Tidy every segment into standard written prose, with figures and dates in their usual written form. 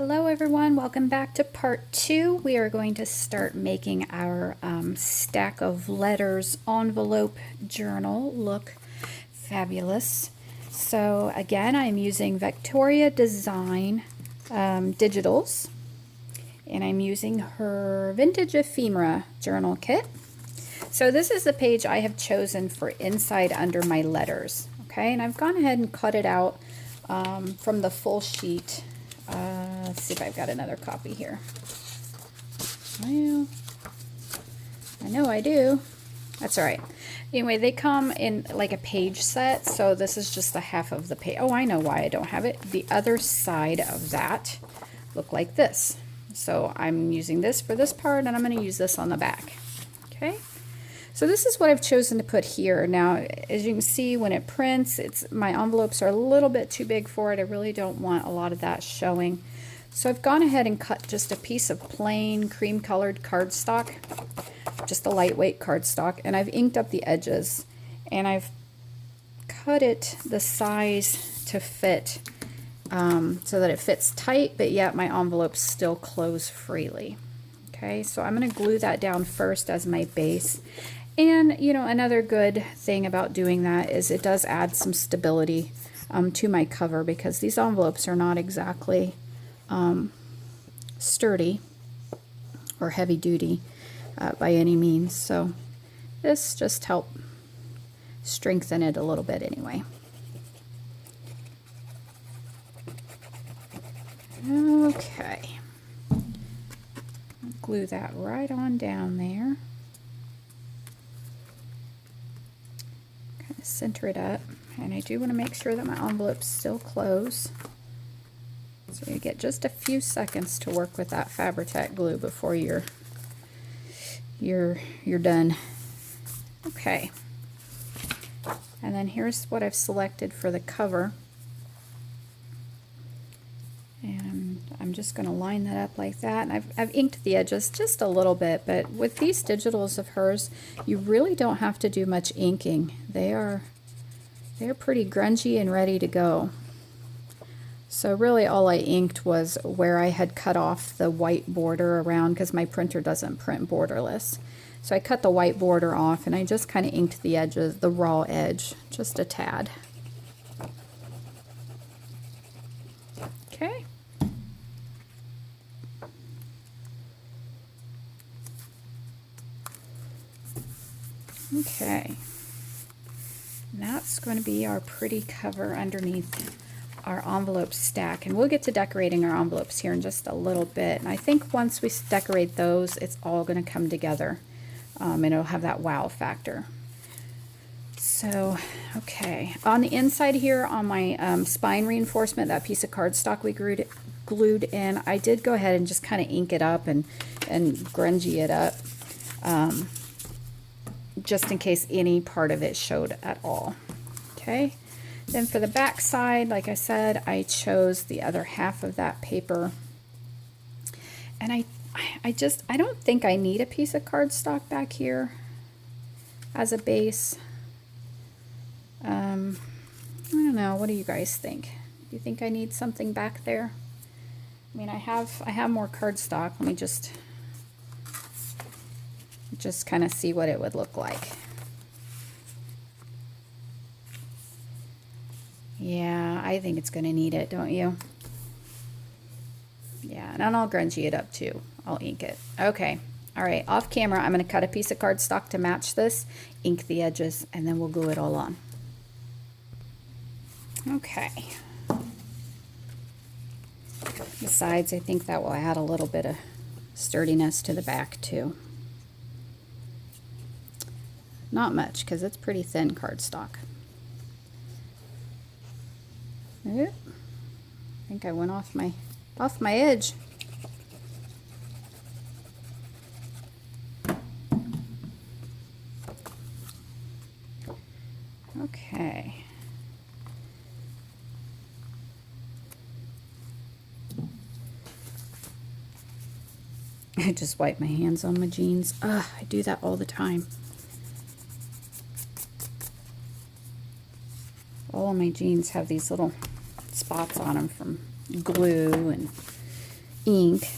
Hello everyone, welcome back to part 2. We are going to start making our stack of letters envelope journal look fabulous. So again, I'm using Victoria Design digitals, and I'm using her Vintage Ephemera journal kit. So this is the page I have chosen for inside under my letters. Okay, and I've gone ahead and cut it out from the full sheet. Let's see if I've got another copy here. Well, I know I do. That's all right. Anyway, they come in like a page set, so this is just the half of the page. Oh, I know why I don't have it. The other side of that look like this. So I'm using this for this part, and I'm going to use this on the back. Okay. So this is what I've chosen to put here. Now, as you can see, when it prints, my envelopes are a little bit too big for it. I really don't want a lot of that showing. So I've gone ahead and cut just a piece of plain cream colored cardstock, just a lightweight cardstock, and I've inked up the edges, and I've cut it the size to fit so that it fits tight, but yet my envelopes still close freely. Okay, so I'm going to glue that down first as my base. And, you know, another good thing about doing that is it does add some stability to my cover, because these envelopes are not exactly sturdy or heavy duty by any means. So this just helped strengthen it a little bit anyway. Okay. Glue that right on down there. Kind of center it up, and I do want to make sure that my envelopes still close. So you get just a few seconds to work with that Fabri-Tac glue before you're done. Okay. And then here's what I've selected for the cover. And I'm just going to line that up like that. And I've inked the edges just a little bit, but with these digitals of hers, you really don't have to do much inking. They're pretty grungy and ready to go. So really all I inked was where I had cut off the white border around, because my printer doesn't print borderless. So I cut the white border off, and I just kind of inked the edges, the raw edge, just a tad. Okay. Okay. And that's going to be our pretty cover underneath our envelope stack, and we'll get to decorating our envelopes here in just a little bit. And I think once we decorate those, it's all going to come together, and it'll have that wow factor. So, okay, on the inside here on my spine reinforcement, that piece of cardstock we glued in, I did go ahead and just kind of ink it up and grungy it up, just in case any part of it showed at all. Okay. Then for the back side, like I said, I chose the other half of that paper. And I don't think I need a piece of cardstock back here as a base. I don't know, what do you guys think? Do you think I need something back there? I mean, I have more cardstock. Let me just kind of see what it would look like. Yeah, I think it's going to need it, don't you? Yeah, and I'll grungy it up too. I'll ink it. Okay. All right, off camera, I'm going to cut a piece of cardstock to match this, ink the edges, and then we'll glue it all on. Okay. The sides, I think that will add a little bit of sturdiness to the back too. Not much, because it's pretty thin cardstock. Oop. I think I went off my edge. Okay. I just wipe my hands on my jeans. Ugh, I do that all the time. All of my jeans have these little spots on them from glue and ink.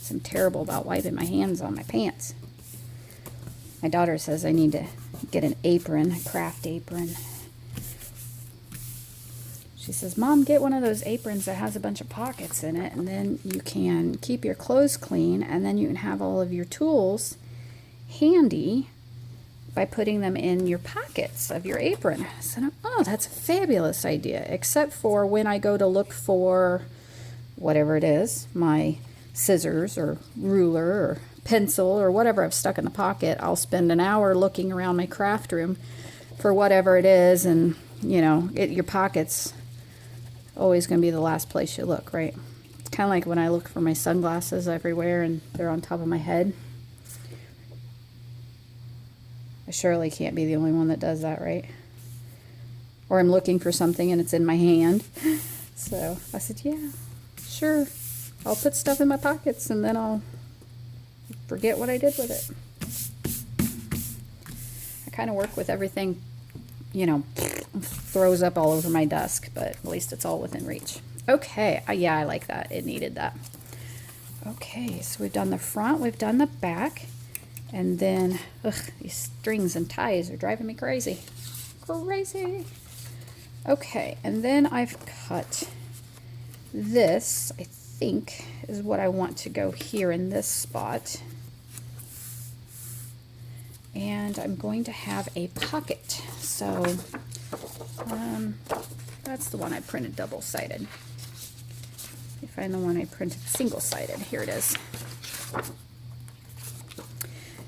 I'm terrible about wiping my hands on my pants. My daughter says I need to get an apron, a Kraft apron. She says, Mom, get one of those aprons that has a bunch of pockets in it, and then you can keep your clothes clean, and then you can have all of your tools handy by putting them in your pockets of your apron. I said, oh, that's a fabulous idea, except for when I go to look for whatever it is, my scissors or ruler or pencil or whatever I've stuck in the pocket. I'll spend an hour looking around my craft room for whatever it is, and you know, your pocket's always going to be the last place you look, right? It's kind of like when I look for my sunglasses everywhere and they're on top of my head. I surely can't be the only one that does that, right? Or I'm looking for something and it's in my hand. So I said, yeah, sure. I'll put stuff in my pockets and then I'll forget what I did with it. I kind of work with everything, you know, throws up all over my desk, but at least it's all within reach. Okay, yeah, I like that. It needed that. Okay, so we've done the front, we've done the back, and then, these strings and ties are driving me crazy. Crazy. Okay, and then I've cut this, I think, is what I want to go here in this spot. And I'm going to have a pocket. So that's the one I printed double-sided. Let me find the one I printed single-sided. Here it is.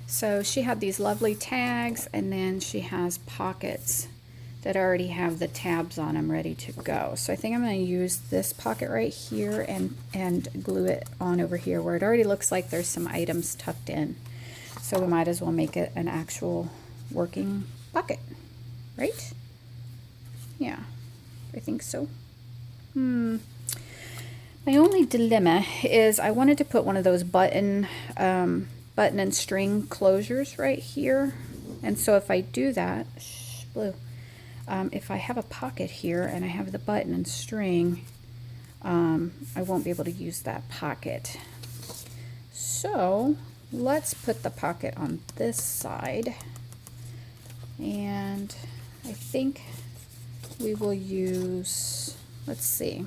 So she had these lovely tags, and then she has pockets that already have the tabs on them ready to go. So I think I'm going to use this pocket right here and glue it on over here where it already looks like there's some items tucked in. So we might as well make it an actual working pocket, right? Yeah, I think so. My only dilemma is I wanted to put one of those button and string closures right here. And so if I do that, if I have a pocket here and I have the button and string, I won't be able to use that pocket. So let's put the pocket on this side, and I think we will use, let's see,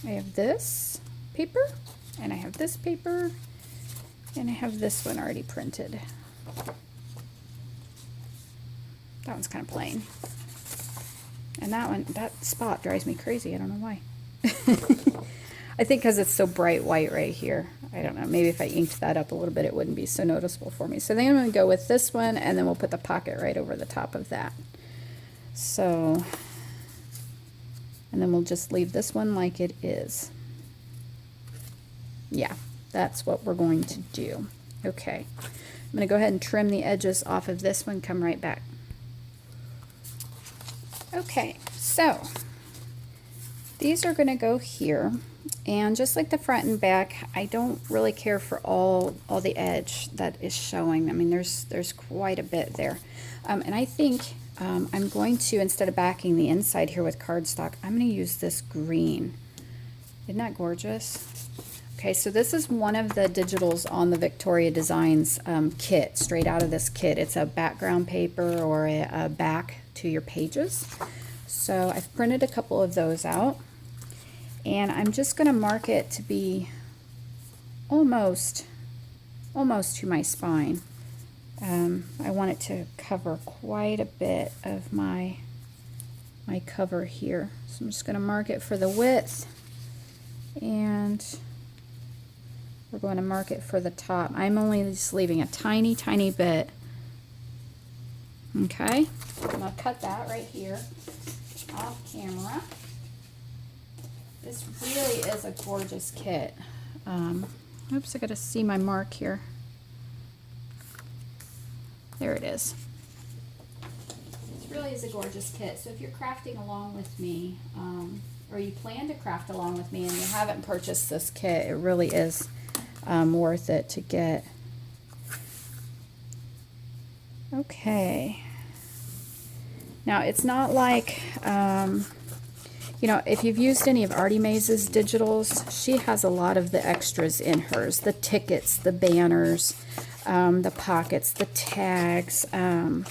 I have this paper, and I have this paper, and I have this one already printed. That one's kind of plain, and that one, that spot drives me crazy. I don't know why. I think because it's so bright white right here. I don't know. Maybe if I inked that up a little bit, it wouldn't be so noticeable for me. So then I'm going to go with this one, and then we'll put the pocket right over the top of that. So, and then we'll just leave this one like it is. Yeah, that's what we're going to do. Okay. I'm going to go ahead and trim the edges off of this one, come right back. Okay, so these are going to go here. And just like the front and back, I don't really care for all the edge that is showing. I mean, there's quite a bit there. And I think I'm going to, instead of backing the inside here with cardstock, I'm going to use this green. Isn't that gorgeous? Okay, so this is one of the digitals on the Victoria Designs kit, straight out of this kit. It's a background paper or a back to your pages. So I've printed a couple of those out. And I'm just going to mark it to be almost to my spine. I want it to cover quite a bit of my cover here. So I'm just going to mark it for the width, and we're going to mark it for the top. I'm only just leaving a tiny, tiny bit. Okay, I'm going to cut that right here off camera. This really is a gorgeous kit. Oops, I gotta see my mark here. There it is. This really is a gorgeous kit. So if you're crafting along with me, or you plan to craft along with me and you haven't purchased this kit, it really is worth it to get. Okay. Now it's not like You know, if you've used any of Artie Mays' digitals, she has a lot of the extras in hers. The tickets, the banners, the pockets, the tags, you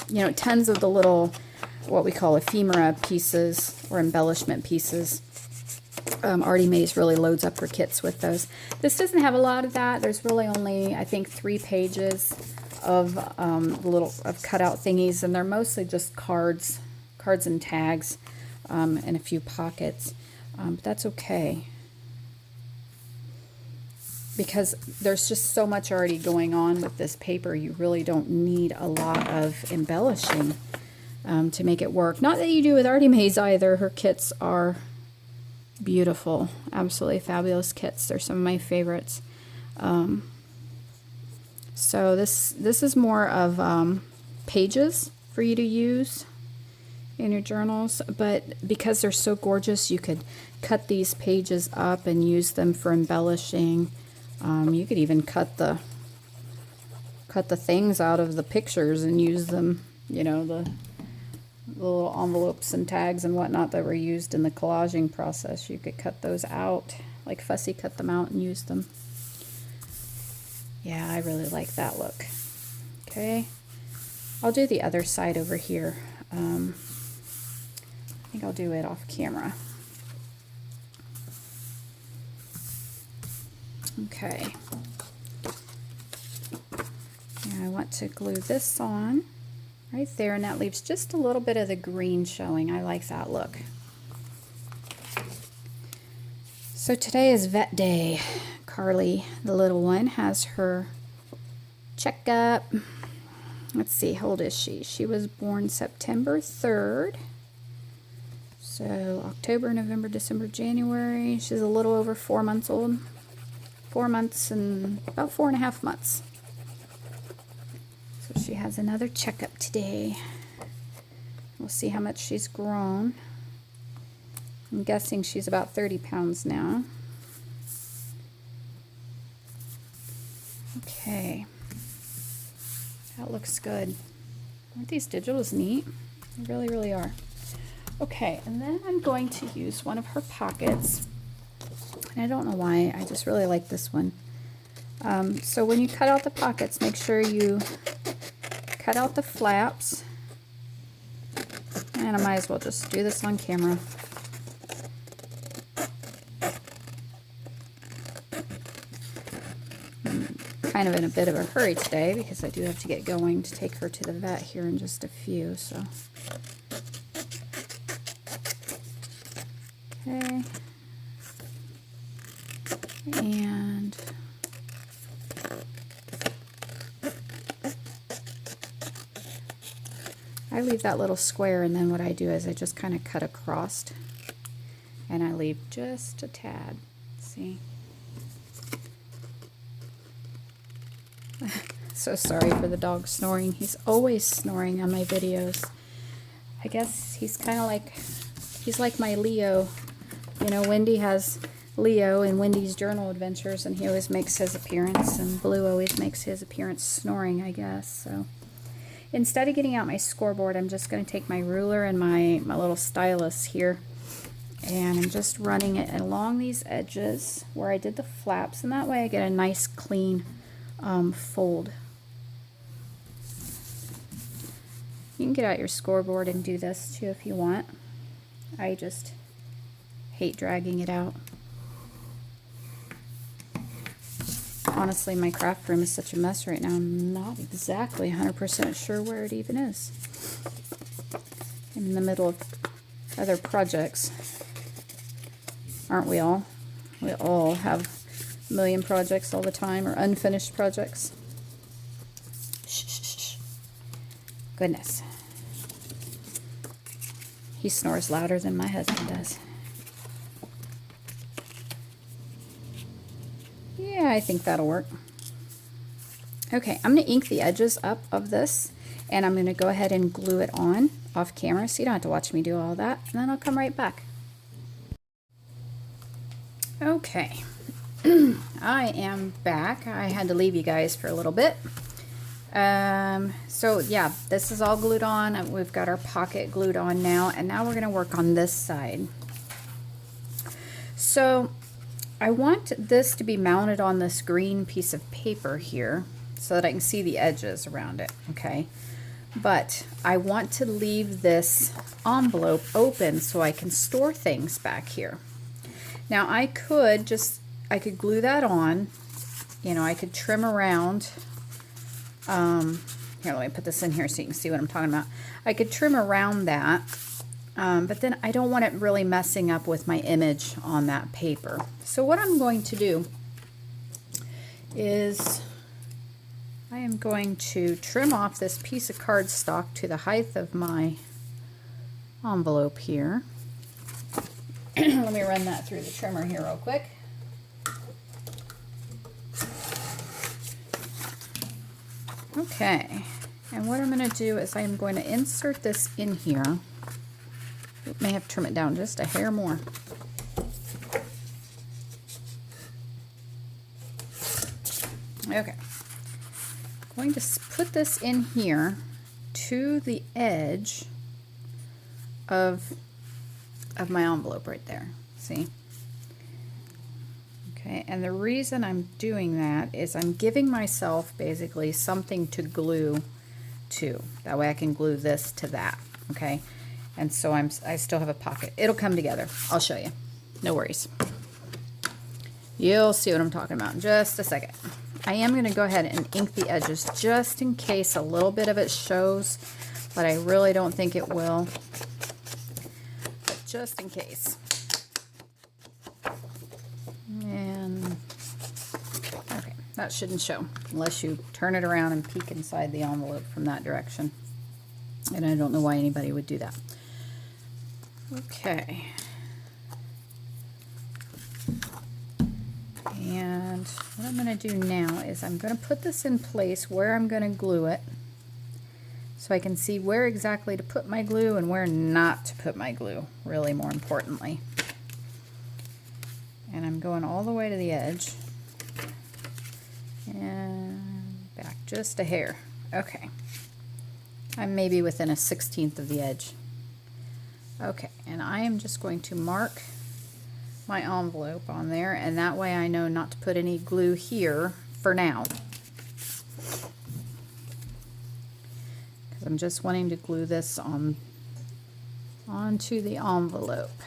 know, tons of the little, what we call ephemera pieces or embellishment pieces. Artie Mays really loads up her kits with those. This doesn't have a lot of that. There's really only, I think, 3 pages of cutout thingies, and they're mostly just cards and tags, and a few pockets. But that's okay, because there's just so much already going on with this paper. You really don't need a lot of embellishing to make it work. Not that you do with Artie Mays either. Her kits are beautiful, absolutely fabulous kits. They're some of my favorites. So this is more of pages for you to use in your journals, but because they're so gorgeous, you could cut these pages up and use them for embellishing. You could even cut the things out of the pictures and use them, you know, the little envelopes and tags and whatnot that were used in the collaging process. You could cut those out, like Fussy cut them out and use them. Yeah, I really like that look. Okay, I'll do the other side over here. I think I'll do it off camera. Okay. Now I want to glue this on right there, and that leaves just a little bit of the green showing. I like that look. So today is vet day. Carly, the little one, has her checkup. Let's see, how old is she? She was born September 3rd. So October, November, December, January. She's a little over 4 months old. 4 months and about 4.5 months. So she has another checkup today. We'll see how much she's grown. I'm guessing she's about 30 pounds now. Okay. That looks good. Aren't these digitals neat? They really, really are. Okay, and then I'm going to use one of her pockets. And I don't know why, I just really like this one. So when you cut out the pockets, make sure you cut out the flaps. And I might as well just do this on camera. I'm kind of in a bit of a hurry today because I do have to get going to take her to the vet here in just a few, so. Okay. And I leave that little square, and then what I do is I just kind of cut across, and I leave just a tad. See? So sorry for the dog snoring. He's always snoring on my videos. I guess he's kind of like, he's like my Leo. You know, Wendy has Leo in Wendy's Journal Adventures, and he always makes his appearance, and Blue always makes his appearance snoring, I guess. So instead of getting out my scoreboard, I'm just going to take my ruler and my little stylus here, and I'm just running it along these edges where I did the flaps, and that way I get a nice clean fold. You can get out your scoreboard and do this too if you want. I just hate dragging it out. Honestly, my craft room is such a mess right now. I'm not exactly 100% sure where it even is. I'm in the middle of other projects. Aren't we all? We all have a million projects all the time, or unfinished projects. Shh, shh, shh. Goodness. He snores louder than my husband does. Yeah, I think that'll work. Okay, I'm going to ink the edges up of this, and I'm going to go ahead and glue it on off camera, so you don't have to watch me do all that, and then I'll come right back. Okay, I am back. I had to leave you guys for a little bit. So yeah, this is all glued on. We've got our pocket glued on now, and now we're going to work on this side. So I want this to be mounted on this green piece of paper here so that I can see the edges around it, okay? But I want to leave this envelope open so I can store things back here. Now I could glue that on, you know, I could trim around, here, let me put this in here so you can see what I'm talking about. I could trim around that, but then I don't want it really messing up with my image on that paper. So what I'm going to do is I am going to trim off this piece of cardstock to the height of my envelope here. Let me run that through the trimmer here real quick. Okay, and what I'm going to do is I'm going to insert this in here. May have to trim it down just a hair more. Okay, I'm going to put this in here to the edge of my envelope right there. See? Okay, and the reason I'm doing that is I'm giving myself basically something to glue to. That way I can glue this to that. Okay, and so I still have a pocket. It'll come together. I'll show you. No worries. You'll see what I'm talking about in just a second. I am going to go ahead and ink the edges just in case a little bit of it shows, but I really don't think it will. But just in case. And okay, that shouldn't show unless you turn it around and peek inside the envelope from that direction. And I don't know why anybody would do that. Okay. And what I'm going to do now is I'm going to put this in place where I'm going to glue it so I can see where exactly to put my glue and where not to put my glue, really more importantly. And I'm going all the way to the edge and back just a hair. Okay. I'm maybe within a 1/16 of the edge. Okay, and I am just going to mark my envelope on there, and that way I know not to put any glue here for now. Because I'm just wanting to glue this onto the envelope.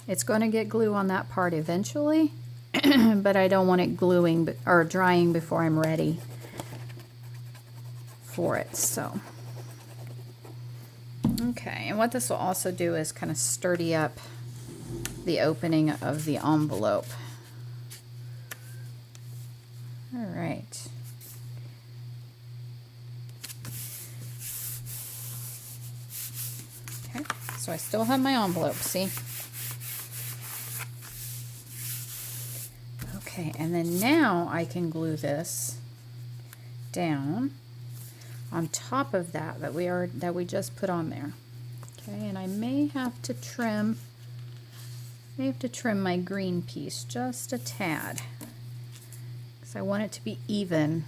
It's going to get glue on that part eventually, but I don't want it gluing or drying before I'm ready for it. So, okay, and what this will also do is kind of sturdy up the opening of the envelope. All right. Okay, so I still have my envelope, see? Okay, and then now I can glue this down on top of that we just put on there. Okay, and I may have to trim my green piece just a tad because I want it to be even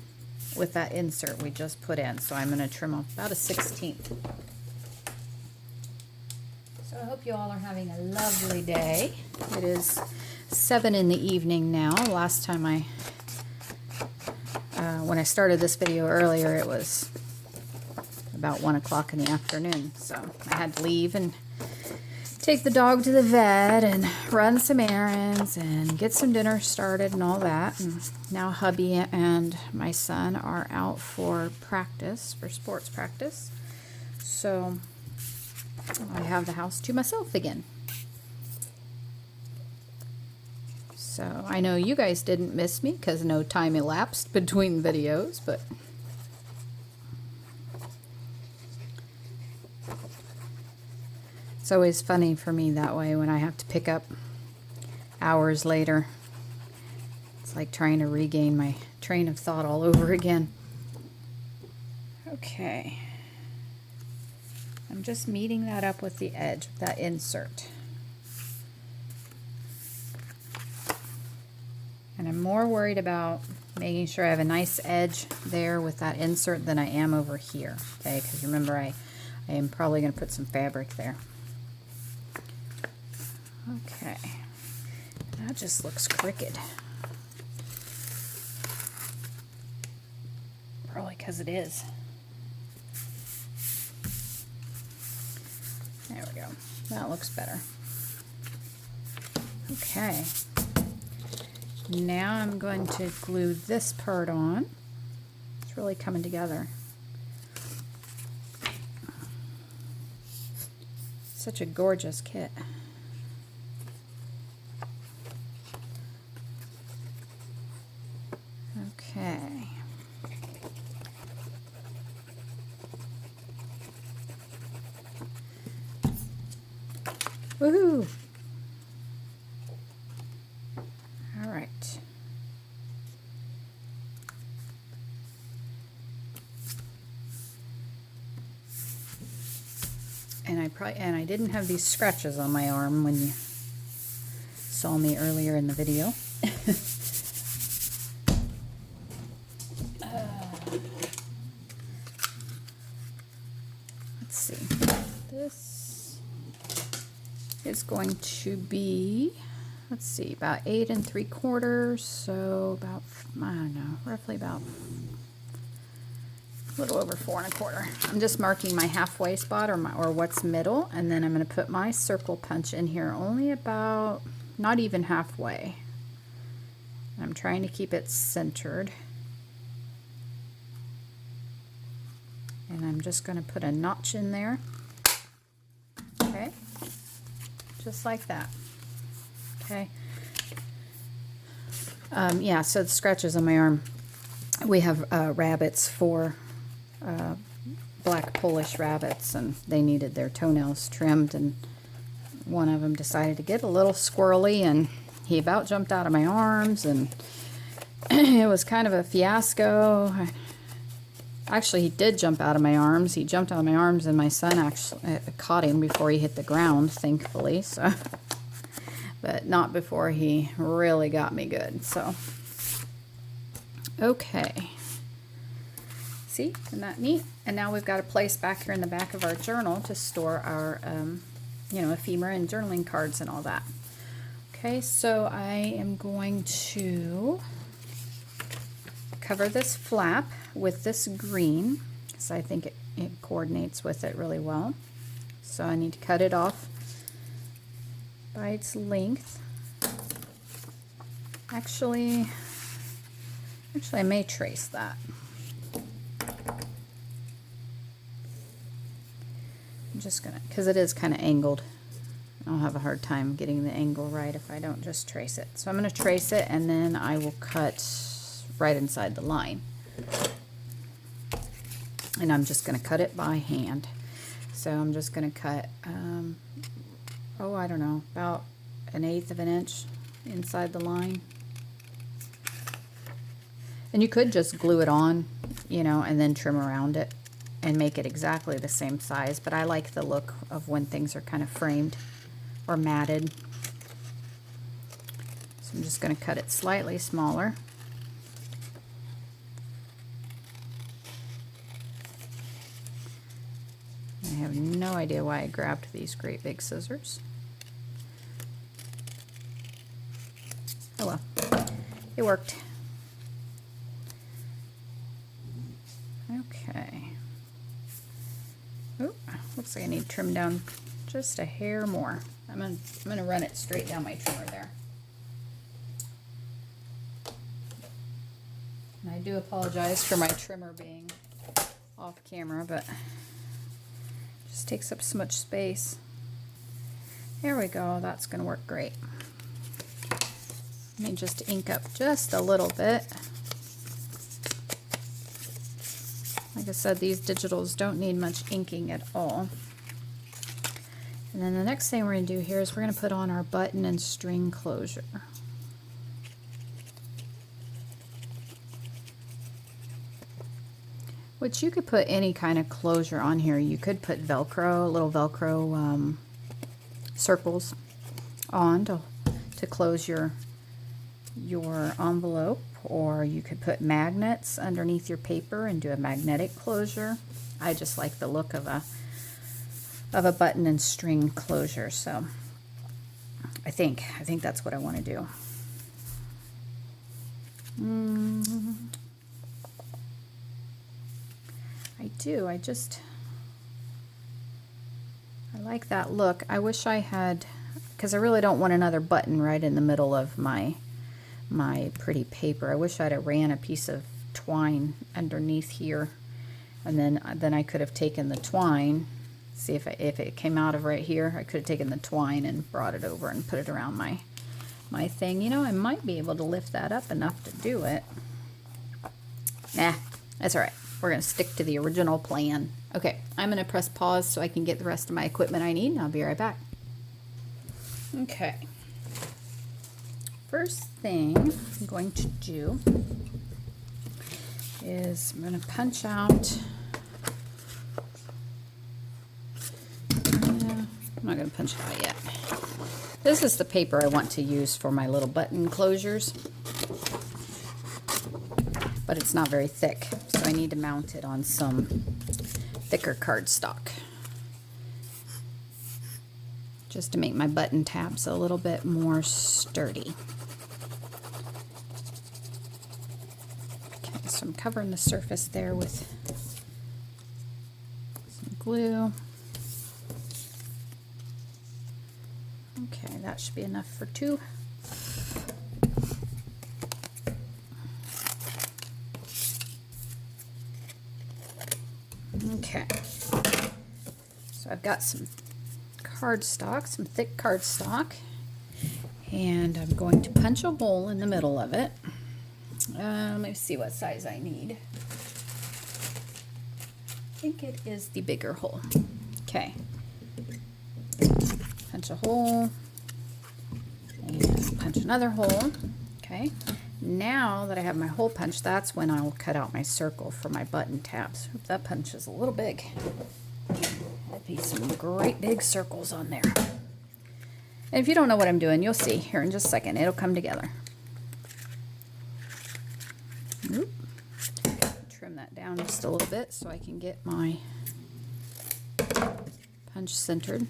with that insert we just put in. So I'm going to trim off about a 1/16. So I hope you all are having a lovely day. It is 7 in the evening now. Last time when I started this video earlier, it was about 1 o'clock in the afternoon. So I had to leave and take the dog to the vet and run some errands and get some dinner started and all that. And now hubby and my son are out for sports practice. So I have the house to myself again. So I know you guys didn't miss me because no time elapsed between videos, but it's always funny for me that way when I have to pick up hours later. It's like trying to regain my train of thought all over again. Okay. I'm just meeting that up with the edge of that insert. And I'm more worried about making sure I have a nice edge there with that insert than I am over here. Okay, because remember I I am probably going to put some fabric there. Okay, that just looks crooked. Probably because it is. There we go. That looks better. Okay. Now I'm going to glue this part on. It's really coming together. Such a gorgeous kit. Okay. Woohoo! All right. And I didn't have these scratches on my arm when you saw me earlier in the video. Let's see. This is going to be, let's see, about 8 3/4, so about, I don't know, roughly about a little over 4 1/4. I'm just marking my halfway spot or what's middle, and then I'm going to put my circle punch in here only about, not even halfway. I'm trying to keep it centered. And I'm just going to put a notch in there. Okay, just like that. Okay. Yeah, so the scratches on my arm, we have rabbits for black Polish rabbits, and they needed their toenails trimmed, and one of them decided to get a little squirrely, and he about jumped out of my arms, and it was kind of a fiasco. Actually, he did jump out of my arms. He jumped out of my arms, and my son actually caught him before he hit the ground, thankfully. So, but not before he really got me good. So, okay. See, isn't that neat? And now we've got a place back here in the back of our journal to store our, you know, ephemera and journaling cards and all that. Okay, so I am going to cover this flap with this green because I think it coordinates with it really well. So I need to cut it off by its length. Actually, I may trace that. I'm just gonna, because it is kind of angled. I'll have a hard time getting the angle right if I don't just trace it. So I'm going to trace it, and then I will cut right inside the line. And I'm just going to cut it by hand. So I'm just going to cut, oh, I don't know, about 1/8 of an inch inside the line. And you could just glue it on, you know, and then trim around it and make it exactly the same size. But I like the look of when things are kind of framed or matted. So I'm just going to cut it slightly smaller. I have no idea why I grabbed these great big scissors. Oh well, it worked. Okay. Oh, looks like I need to trim down just a hair more. I'm gonna run it straight down my trimmer there. And I do apologize for my trimmer being off camera, but it just takes up so much space. There we go, that's gonna work great. Let me just ink up just a little bit. Like I said, these digitals don't need much inking at all. And then the next thing we're going to do here is we're going to put on our button and string closure. Which you could put any kind of closure on here. You could put Velcro, little Velcro circles on to close your envelope, or you could put magnets underneath your paper and do a magnetic closure. I just like the look of a of a button and string closure. So I think that's what I want to do. I do. I like that look. I wish I had, because I really don't want another button right in the middle of my pretty paper. I wish I'd have ran a piece of twine underneath here, and then I could have taken the twine. See if it came out of right here. I could have taken the twine and brought it over and put it around my thing. You know, I might be able to lift that up enough to do it. Nah, that's all right. We're going to stick to the original plan. Okay, I'm going to press pause so I can get the rest of my equipment I need, and I'll be right back. Okay. First thing I'm going to do is I'm going to punch out. I'm not going to punch it out yet. This is the paper I want to use for my little button closures, but it's not very thick, so I need to mount it on some thicker cardstock just to make my button tabs a little bit more sturdy. Okay, so I'm covering the surface there with some glue. Okay, that should be enough for two. Okay, so I've got some cardstock, some thick cardstock, and I'm going to punch a hole in the middle of it. Let me see what size I need. I think it is the bigger hole. Okay, punch a hole and punch another hole. Okay, now that I have my hole punched, that's when I'll cut out my circle for my button tabs. Oops, that punch is a little big. That'd be some great big circles on there. And if you don't know what I'm doing, you'll see here in just a second. It'll come together. Oop. Trim that down just a little bit so I can get my punch centered.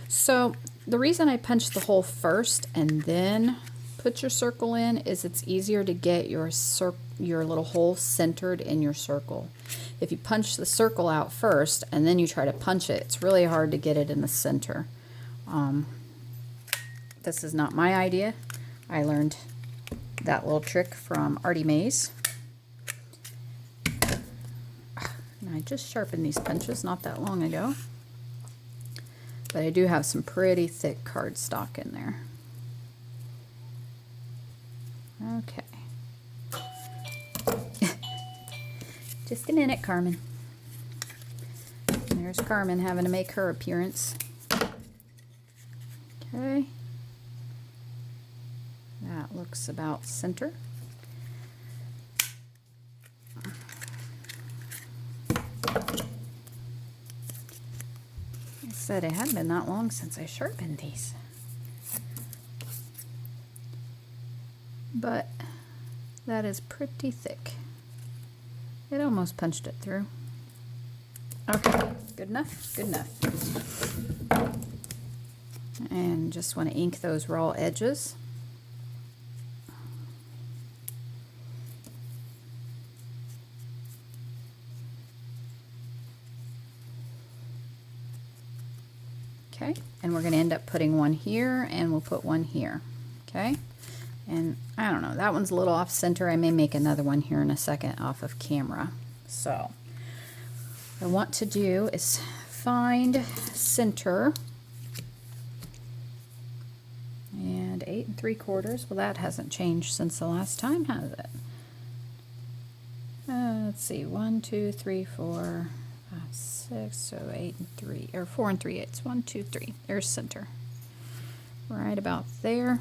So the reason I punch the hole first and then put your circle in is it's easier to get your little hole centered in your circle. If you punch the circle out first and then you try to punch it, it's really hard to get it in the center. This is not my idea. I learned that little trick from Artie Mays. And I just sharpened these punches not that long ago. But I do have some pretty thick cardstock in there. Okay. Just a minute, Carmen. There's Carmen having to make her appearance. Okay. That looks about center. I said it hadn't been that long since I sharpened these. But that is pretty thick. It almost punched it through. Okay, good enough, good enough. And just want to ink those raw edges. Okay, and we're going to end up putting one here, and we'll put one here. Okay, and I don't know, that one's a little off center. I may make another one here in a second off of camera. So what I want to do is find center, and 8 3/4. Well, that hasn't changed since the last time, has it? Let's see, 1 2 3 4 5 6, so 8 3, or 4 3/8. 1 2 3. There's center, right about there.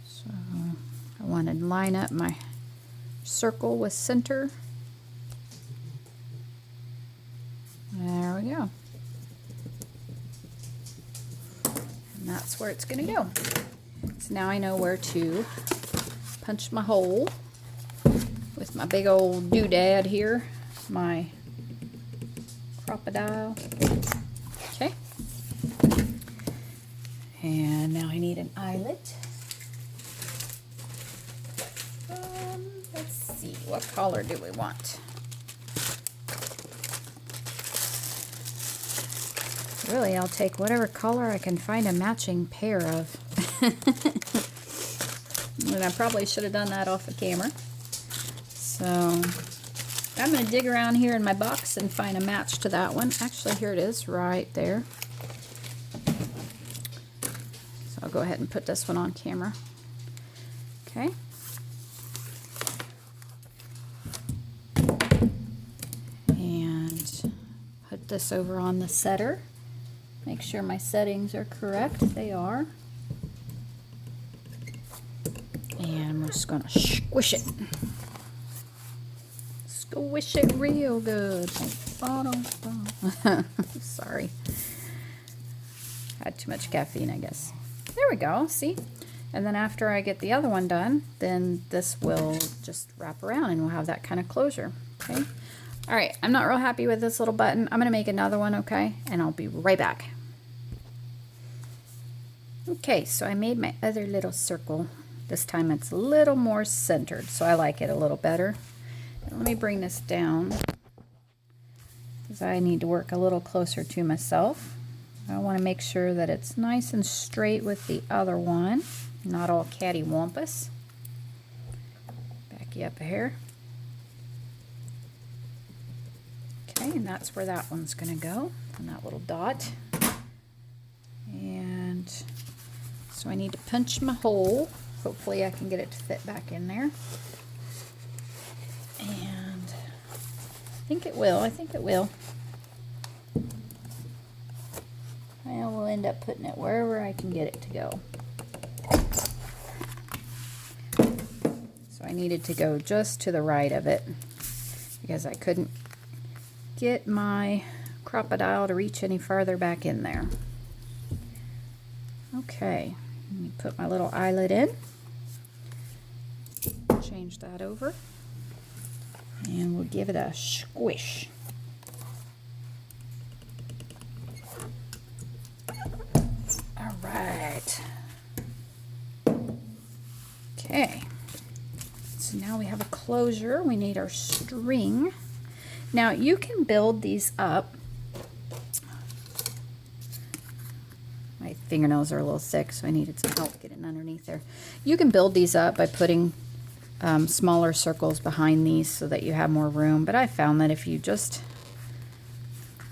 So I want to line up my circle with center. There we go. And that's where it's going to go. So now I know where to punch my hole with my big old doodad here, my crocodile. Okay. eyelet. Let's see, what color do we want? Really, I'll take whatever color I can find a matching pair of. And I probably should have done that off the camera. So I'm going to dig around here in my box and find a match to that one. Actually, here it is right there. So I'll go ahead and put this one on camera. Okay. And put this over on the setter. Make sure my settings are correct. They are. And we're just going to squish it. Squish it real good. Sorry. Had too much caffeine, I guess. There we go. See? And then after I get the other one done, then this will just wrap around and we'll have that kind of closure. Okay? All right. I'm not real happy with this little button. I'm going to make another one, okay? And I'll be right back. Okay, so I made my other little circle. This time it's a little more centered, so I like it a little better. And let me bring this down because I need to work a little closer to myself. I want to make sure that it's nice and straight with the other one, not all cattywampus. Back you up here. Okay, and that's where that one's going to go, on that little dot. And so I need to punch my hole. Hopefully I can get it to fit back in there. And I think it will. I think it will. I will end up putting it wherever I can get it to go. So I needed to go just to the right of it because I couldn't get my crocodile to reach any farther back in there. Okay, let me put my little eyelet in. Change that over. And we'll give it a squish. All right. Okay. So now we have a closure. We need our string. Now you can build these up. My fingernails are a little thick, so I needed some help getting underneath there. You can build these up by putting smaller circles behind these so that you have more room. But I found that if you just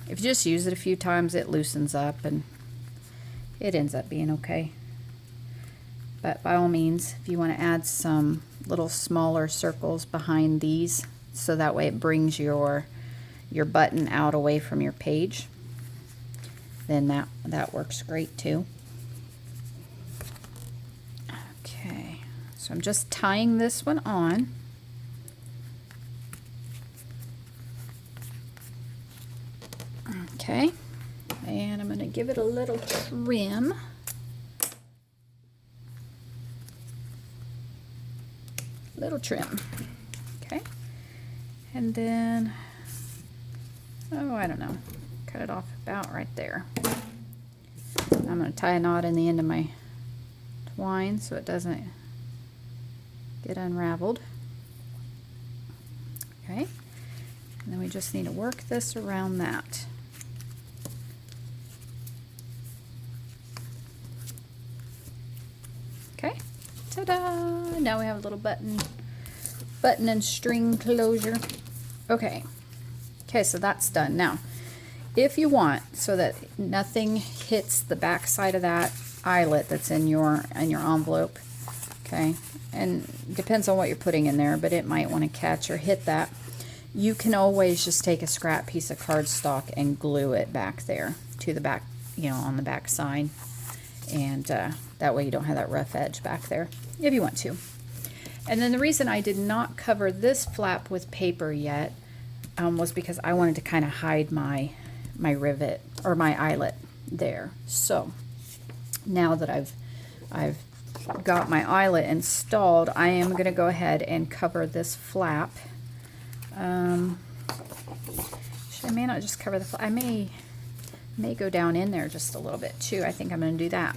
use it a few times, it loosens up and it ends up being okay. But by all means, if you want to add some little smaller circles behind these, so that way it brings your button out away from your page, then that works great too. Okay, so I'm just tying this one on. Okay, and I'm going to give it a little trim. Little trim. Okay, and then, oh, I don't know, cut it off about right there. I'm going to tie a knot in the end of my twine so it doesn't get unraveled. Okay, and then we just need to work this around that. Okay, ta-da! Now we have a little button and string closure. Okay, so that's done. Now, if you want so that nothing hits the back side of that eyelet that's in your envelope, okay, and depends on what you're putting in there, but it might want to catch or hit that, you can always just take a scrap piece of cardstock and glue it back there to the back, on the back side, and that way you don't have that rough edge back there if you want to. And then the reason I did not cover this flap with paper yet was because I wanted to kind of hide my rivet or my eyelet there. So now that I've got my eyelet installed, I am going to go ahead and cover this flap. I may not just cover the flap. I may go down in there just a little bit too. I think I'm going to do that.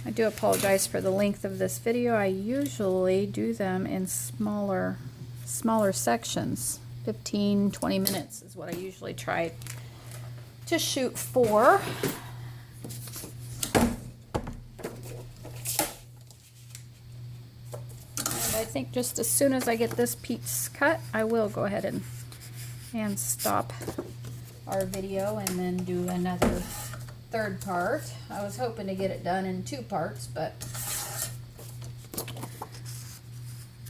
I do apologize for the length of this video. I usually do them in smaller sections. 15-20 minutes is what I usually try to shoot for. And I think just as soon as I get this piece cut, I will go ahead and stop our video and then do another third part. I was hoping to get it done in 2 parts, but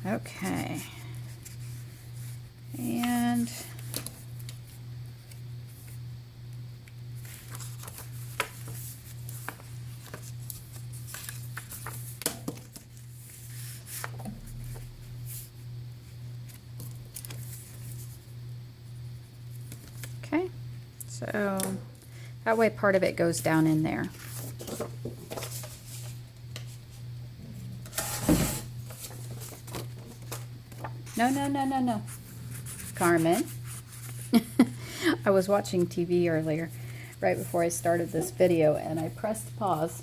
okay. And okay, so that way part of it goes down in there. No. Carmen. I was watching TV earlier, right before I started this video, and I pressed pause.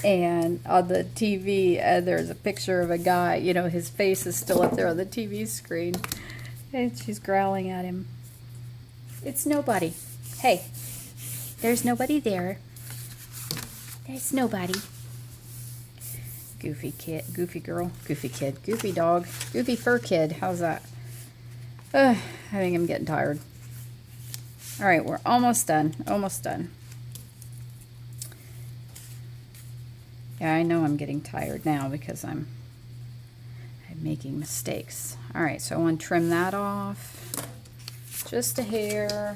And on the TV, there's a picture of a guy, you know, his face is still up there on the TV screen. And she's growling at him. It's nobody. Hey. There's nobody there. There's nobody. Goofy kid, goofy girl, goofy kid, goofy dog, goofy fur kid. How's that? I think I'm getting tired. All right, we're almost done. Almost done. Yeah, I know I'm getting tired now because I'm making mistakes. All right, so I want to trim that off. Just a hair.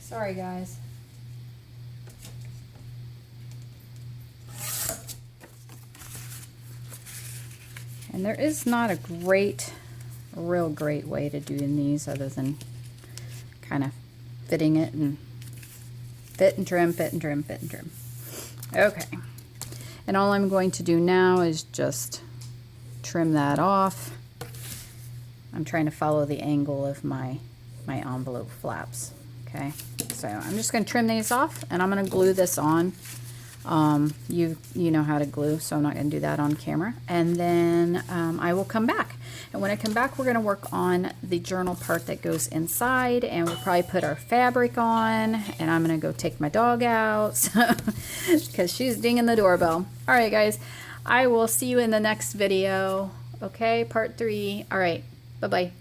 Sorry, guys. And there is not a real great way to do these other than kind of fitting it and fit and trim, fit and trim, fit and trim. Okay. And all I'm going to do now is just trim that off. I'm trying to follow the angle of my envelope flaps. Okay. So I'm just going to trim these off and I'm going to glue this on. You know how to glue, so I'm not going to do that on camera. And then I will come back. And when I come back, we're going to work on the journal part that goes inside, and we'll probably put our fabric on. And I'm going to go take my dog out because she's dinging the doorbell. All right, guys, I will see you in the next video. Okay, part 3. All right, bye-bye.